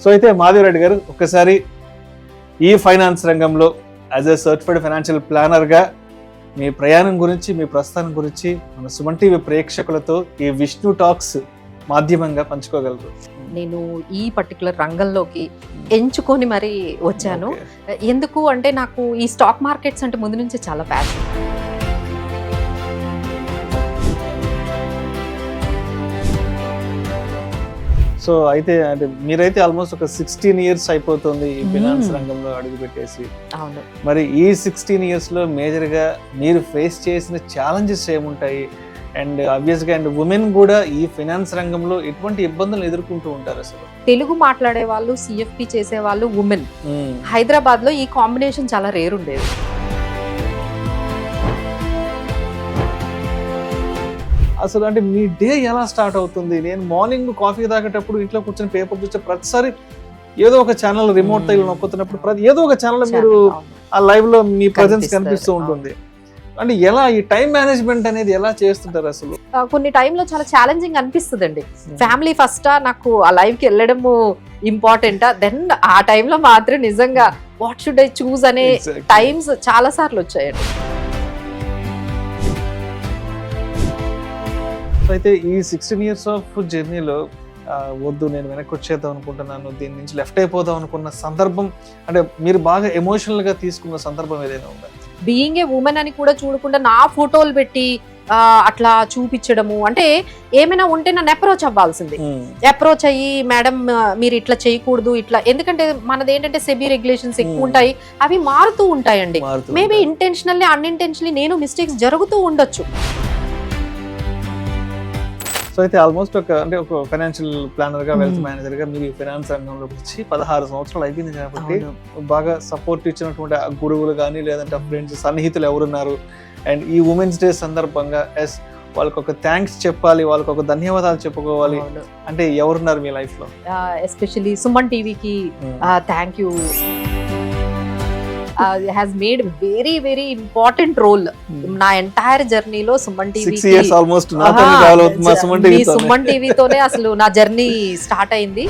So అయితే మాధవ్ రెడ్డి గారు ఒక్కసారి ఈ ఫైనాన్స్ రంగంలో యాజ్ ఎ సర్టిఫైడ్ ఫైనాన్షియల్ ప్లానర్గా మీ ప్రయాణం గురించి, మీ ప్రస్థానం గురించి మన సుమన్ టీవీ ప్రేక్షకులతో ఈ విష్ణు టాక్స్ మాధ్యమంగా పంచుకోగలరు. నేను ఈ పర్టికులర్ రంగంలోకి ఎంచుకొని మరి వచ్చాను. ఎందుకు అంటే నాకు ఈ స్టాక్ మార్కెట్స్ అంటే ముందు నుంచి చాలా ప్యాషన్. సో అయితే అంటే మీరైతే ఆల్మోస్ట్ ఒక 16 years అయిపోతుంది ఈ ఫైనాన్స్ రంగంలో అడుగు పెట్టేసి. అవును. మరి ఈ 16 years లో మేజర్గా మీరు ఫేస్ చేసిన ఛాలెంజెస్ ఏముంటాయి? అండ్ ఆబ్వియస్గా అండ్ ఉమెన్ కూడా ఈ ఫైనాన్స్ రంగంలో ఎటువంటి ఇబ్బందులు ఎదుర్కొంటూ ఉంటారు అసలు? తెలుగు మాట్లాడే వాళ్ళు, సిఎఫ్పి చేసే వాళ్ళు ఉమెన్. హైదరాబాద్ లో ఈ కాంబినేషన్ చాలా రేర్ ఉండేది. అసలు అంటే మీ డే ఎలా స్టార్ట్ అవుతుంది? నేను మార్నింగ్ కాఫీ తాగేటప్పుడు ఇంట్లో కూర్చొని పేపర్ చూస్తే ప్రతిసారి ఏదో ఒక ఛానల్ రిమోట్ తగిలి నొక్కుతున్నప్పుడు ఏదో ఒక ఛానల్ మీరు ఆ లైవ్ లో మీ ప్రజెన్స్ కనిపిస్తూ ఉంటుంది. అంటే ఎలా ఈ టైం మేనేజ్మెంట్ అనేది ఎలా చేస్తుంటారు అసలు? కొన్ని టైంలో చాలా ఛాలెంజింగ్ అనిపిస్తుంది అండి. ఫ్యామిలీ ఫస్ట్, నాకు ఆ లైవ్ కి వెళ్ళడము ఇంపార్టెంటా, దెన్ ఆ టైంలో మాత్రం నిజంగా వాట్ షుడ్ ఐ చూస్ అనే టైమ్స్ చాలా సార్లు వచ్చాయండి. అయితే ఈ 16 years ఆఫ్ జర్నీలో వద్దు నేను వెనక్కి వచ్చేద్దాం అనుకుంటున్నాను, దీని నుంచి లెఫ్ట్ అయిపోదాం అనుకున్న సందర్భం, అంటే మీరు బాగా ఎమోషనల్ గా తీసుకున్న సందర్భం ఏదైనా ఉందా? బీయింగ్ ఏ ఉమెన్ అని కూడా చూడకుండా నా ఫోటోలు పెట్టి అట్లా చూపించడము, అంటే ఏమైనా ఉంటే నన్ను అప్రోచ్ అవ్వాల్సింది. అప్రోచ్ అయ్యి మేడం మీరు ఇట్లా చేయకూడదు ఇట్లా, ఎందుకంటే మనది ఏంటంటే సెబీ రెగ్యులేషన్స్ ఎక్కువ ఉంటాయి, అవి మారుతూ ఉంటాయండి. మేబీ ఇంటెన్షనల్లీ అన్ఇంటెన్షనల్లీ నేను మిస్టేక్స్ జరుగుతూ ఉండొచ్చు. సో అయితే ఆల్మోస్ట్ ఒక ఫైనాన్షియల్ ప్లానర్ గా, వెల్త్ మేనేజర్ గా మీరు ఫైనాన్స్ రంగంలోకి వచ్చి 16 సంవత్సరాలు అయిపోయింది కాబట్టి బాగా సపోర్ట్ ఇచ్చినటువంటి గురువులు కానీ లేదంటే ఫ్రెండ్స్, సన్నిహితులు ఎవరున్నారు? అండ్ ఈ ఉమెన్స్ డే సందర్భంగా వాళ్ళకి ఒక థ్యాంక్స్ చెప్పాలి, వాళ్ళకి ఒక ధన్యవాదాలు చెప్పుకోవాలి అంటే ఎవరున్నారు మీ లైఫ్ లో? ఎస్పెషల్లీ సుమన్ టీవీకి thank you. Has made very very important role నా ఎంటైర్ జర్నీలో. సుమన్ టీవీ సుమన్ టీవీతోనే అసలు నా జర్నీ స్టార్ట్ అయింది.